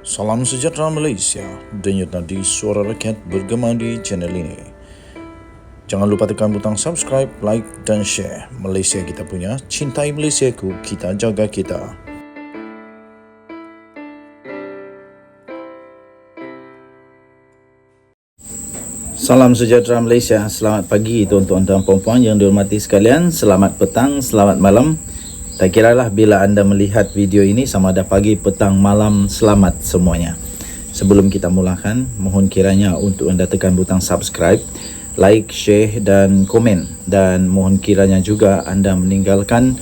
Salam sejahtera Malaysia, denyut nadi suara rakyat bergema di channel ini. Jangan lupa tekan butang subscribe, like dan share. Malaysia kita punya, cintai Malaysiaku, kita jaga kita. Salam sejahtera Malaysia, selamat pagi tuan-tuan dan puan-puan yang dihormati sekalian. Selamat petang, selamat malam. Tak kiralah bila anda melihat video ini sama ada pagi, petang, malam, selamat semuanya. Sebelum kita mulakan, mohon kiranya untuk anda tekan butang subscribe, like, share dan komen. Dan mohon kiranya juga anda meninggalkan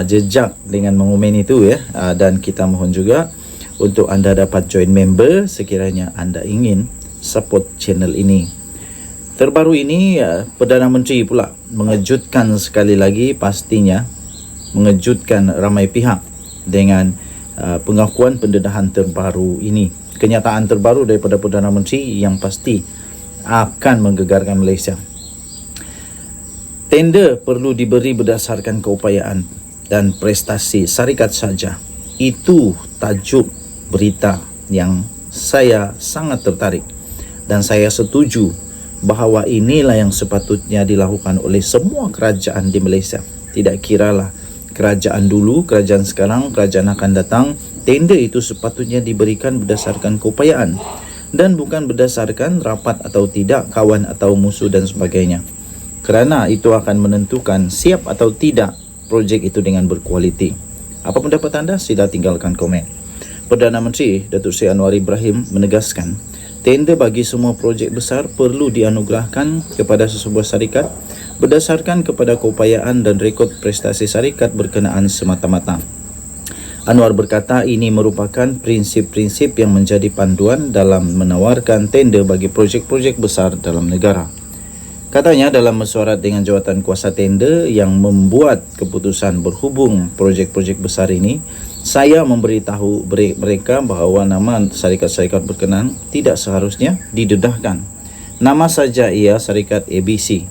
jejak dengan mengomen itu ya. Dan kita mohon juga untuk anda dapat join member sekiranya anda ingin support channel ini. Terbaru ini, Perdana Menteri pula mengejutkan sekali lagi, pastinya mengejutkan ramai pihak dengan pengakuan pendedahan terbaru ini. Kenyataan terbaru daripada Perdana Menteri yang pasti akan menggegarkan Malaysia. Tender perlu diberi berdasarkan keupayaan dan prestasi syarikat saja. Itu tajuk berita yang saya sangat tertarik dan saya setuju bahawa inilah yang sepatutnya dilakukan oleh semua kerajaan di Malaysia. Tidak kiralah kerajaan dulu, kerajaan sekarang, kerajaan akan datang, tender itu sepatutnya diberikan berdasarkan keupayaan dan bukan berdasarkan rapat atau tidak, kawan atau musuh dan sebagainya. Kerana itu akan menentukan siap atau tidak projek itu dengan berkualiti. Apa pendapat anda? Sila tinggalkan komen. Perdana Menteri Datuk Seri Anwar Ibrahim menegaskan tender bagi semua projek besar perlu dianugerahkan kepada sesebuah syarikat berdasarkan kepada keupayaan dan rekod prestasi syarikat berkenaan semata-mata. Anwar berkata ini merupakan prinsip-prinsip yang menjadi panduan dalam menawarkan tender bagi projek-projek besar dalam negara. Katanya dalam mesyuarat dengan jawatan kuasa tender yang membuat keputusan berhubung projek-projek besar ini, saya memberitahu mereka bahawa nama syarikat-syarikat berkenaan tidak seharusnya didedahkan. Nama saja ia syarikat ABC.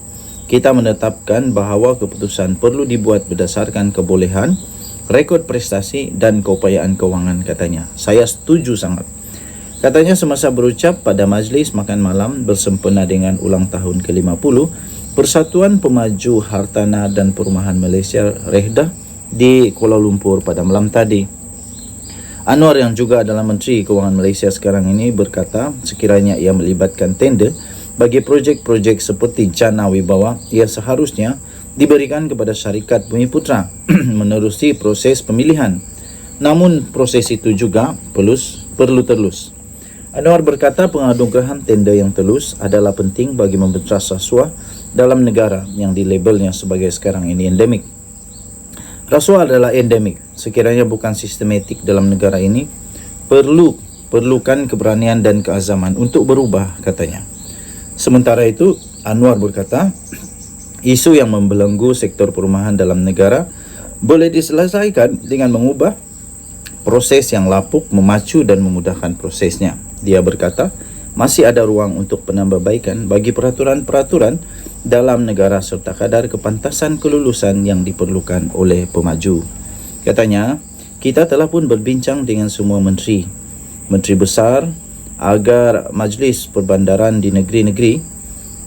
Kita menetapkan bahawa keputusan perlu dibuat berdasarkan kebolehan, rekod prestasi dan keupayaan kewangan, katanya. Saya setuju sangat. Katanya semasa berucap pada majlis makan malam bersempena dengan ulang tahun ke-50 Persatuan Pemaju Hartanah dan Perumahan Malaysia REHDA di Kuala Lumpur pada malam tadi. Anwar yang juga adalah Menteri Kewangan Malaysia sekarang ini berkata sekiranya ia melibatkan tender bagi projek-projek seperti Jana Wibawa, ia seharusnya diberikan kepada syarikat Bumiputra menerusi proses pemilihan. Namun proses itu juga perlu telus. Anwar berkata penganugerahan tender yang telus adalah penting bagi membentas rasuah dalam negara yang dilabelnya sebagai sekarang ini endemik. Rasuah adalah endemik. Sekiranya bukan sistematik dalam negara ini, perlukan keberanian dan keazaman untuk berubah, katanya. Sementara itu, Anwar berkata, isu yang membelenggu sektor perumahan dalam negara boleh diselesaikan dengan mengubah proses yang lapuk, memacu dan memudahkan prosesnya. Dia berkata, masih ada ruang untuk penambahbaikan bagi peraturan-peraturan dalam negara serta kadar kepantasan kelulusan yang diperlukan oleh pemaju. Katanya, kita telah pun berbincang dengan semua menteri besar agar majlis perbandaran di negeri-negeri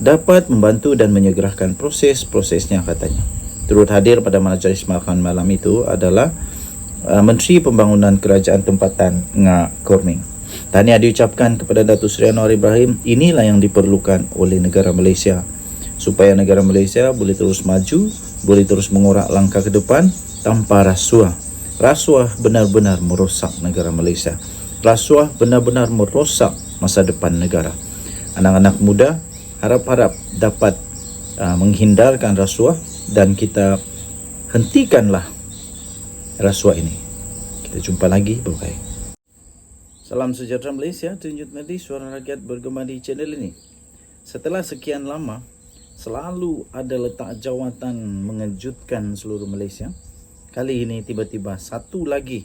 dapat membantu dan menyegerakan proses-prosesnya, katanya. Turut hadir pada majlis makan malam itu adalah Menteri Pembangunan Kerajaan Tempatan Ngak Korming. Tahniah diucapkan kepada Datuk Seri Anwar Ibrahim. Inilah yang diperlukan oleh negara Malaysia supaya negara Malaysia boleh terus maju, boleh terus mengorak langkah ke depan tanpa rasuah. Rasuah benar-benar merosak negara Malaysia. Rasuah benar-benar merosak masa depan negara. Anak-anak muda harap-harap dapat menghindarkan rasuah dan kita hentikanlah rasuah ini. Kita jumpa lagi. Bye-bye. Salam sejahtera Malaysia, denyut nadi suara rakyat bergema di channel ini. Setelah sekian lama, selalu ada letak jawatan mengejutkan seluruh Malaysia. Kali ini tiba-tiba satu lagi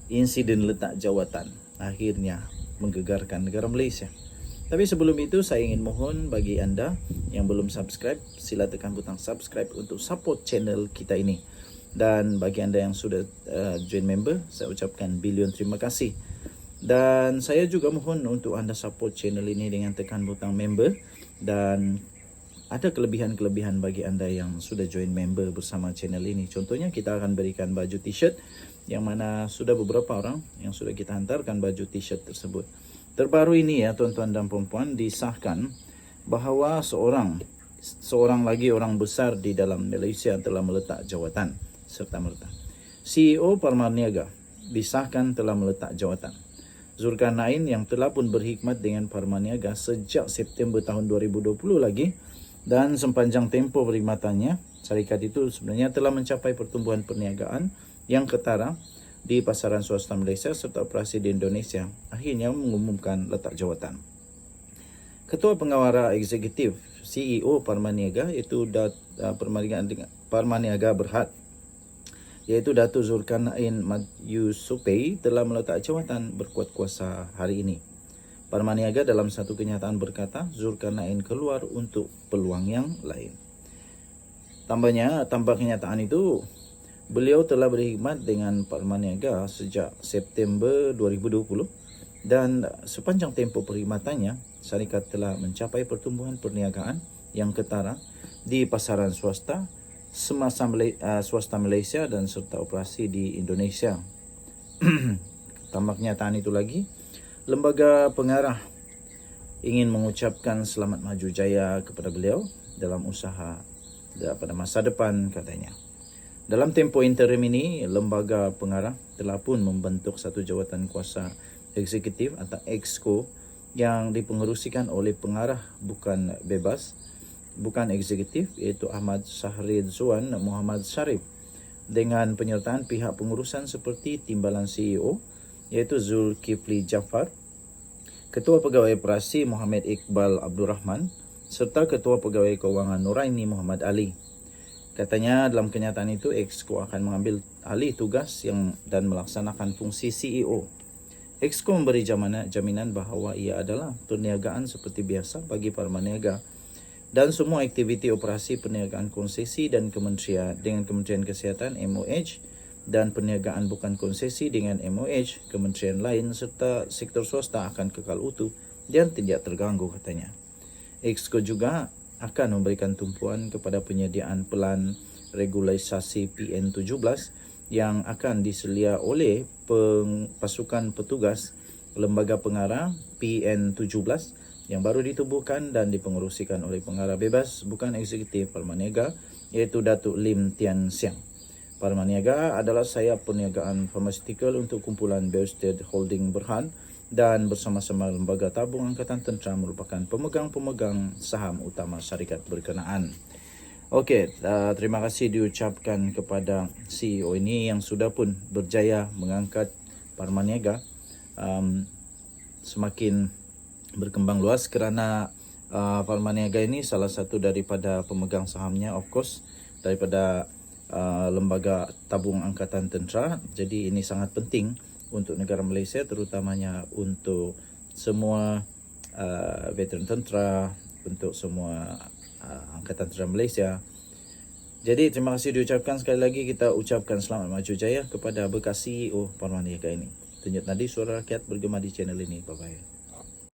insiden letak jawatan akhirnya menggegarkan negara Malaysia. Tapi sebelum itu saya ingin mohon bagi anda yang belum subscribe, sila tekan butang subscribe untuk support channel kita ini. Dan bagi anda yang sudah join member, saya ucapkan bilion terima kasih. Dan saya juga mohon untuk anda support channel ini dengan tekan butang member. Dan ada kelebihan-kelebihan bagi anda yang sudah join member bersama channel ini. Contohnya kita akan berikan baju t-shirt yang mana sudah beberapa orang yang sudah kita hantarkan baju t-shirt tersebut. Terbaru ini ya tuan-tuan dan puan-puan, disahkan bahawa seorang lagi orang besar di dalam Malaysia telah meletak jawatan serta-merta. CEO Parmaniaga disahkan telah meletak jawatan. Zulkarnain yang telah pun berkhidmat dengan Parmaniaga sejak September tahun 2020 lagi, dan sepanjang tempoh perkhidmatannya, syarikat itu sebenarnya telah mencapai pertumbuhan perniagaan yang ketara di pasaran swasta Malaysia serta operasi di Indonesia, akhirnya mengumumkan letak jawatan. Ketua Pengawara Eksekutif CEO Parmaniaga iaitu Parmaniaga Berhad, iaitu Datuk Zulkarnain Madyusupei telah meletak jawatan berkuat kuasa hari ini. Parmaniaga dalam satu kenyataan berkata, Zulkarnain keluar untuk peluang yang lain. Tambah kenyataan itu, beliau telah berkhidmat dengan Parmaniaga sejak September 2020 dan sepanjang tempoh perkhidmatannya, syarikat telah mencapai pertumbuhan perniagaan yang ketara di pasaran swasta semasa swasta Malaysia dan serta operasi di Indonesia. Tambah kenyataan itu lagi, Lembaga Pengarah ingin mengucapkan selamat maju jaya kepada beliau dalam usaha pada masa depan, katanya. Dalam tempoh interim ini, Lembaga Pengarah telah pun membentuk satu jawatan kuasa eksekutif atau EXCO yang dipengerusikan oleh pengarah bukan eksekutif, iaitu Ahmad Shahridzwan Muhammad Sharif, dengan penyertaan pihak pengurusan seperti Timbalan CEO iaitu Zulkifli Jaafar, Ketua Pegawai Operasi Muhammad Iqbal Abdul Rahman serta Ketua Pegawai Kewangan Nuraini Muhammad Ali. Katanya dalam kenyataan itu, EXCO akan mengambil alih tugas dan melaksanakan fungsi CEO. EXCO memberi jaminan bahawa ia adalah perniagaan seperti biasa bagi Parmaniaga dan semua aktiviti operasi perniagaan konsesi dan dengan Kementerian Kesihatan MOH dan perniagaan bukan konsesi dengan MOH, kementerian lain serta sektor swasta akan kekal utuh dan tidak terganggu, katanya. EXCO juga akan memberikan tumpuan kepada penyediaan pelan regularisasi PN17 yang akan diselia oleh pasukan petugas Lembaga Pengarah PN17 yang baru ditubuhkan dan dipengerusikan oleh pengarah bebas bukan eksekutif Parmaniaga iaitu Datuk Lim Tian Siang. Parmaniaga adalah sayap perniagaan farmaceutical untuk kumpulan Biostead Holding Berhad dan bersama-sama Lembaga Tabung Angkatan Tentera merupakan pemegang saham utama syarikat berkenaan. Okey, terima kasih diucapkan kepada CEO ini yang sudah pun berjaya mengangkat Parmaniaga semakin berkembang luas kerana Parmaniaga ini salah satu daripada pemegang sahamnya, of course, daripada Lembaga Tabung Angkatan Tentera. Jadi ini sangat penting untuk negara Malaysia, terutamanya untuk semua veteran tentera, untuk semua Angkatan Tentera Malaysia. Jadi terima kasih diucapkan sekali lagi. Kita ucapkan selamat maju jaya kepada bekas CEO Parmaniaga ini. Tunjuk nadi suara rakyat bergema di channel ini. Bye-bye.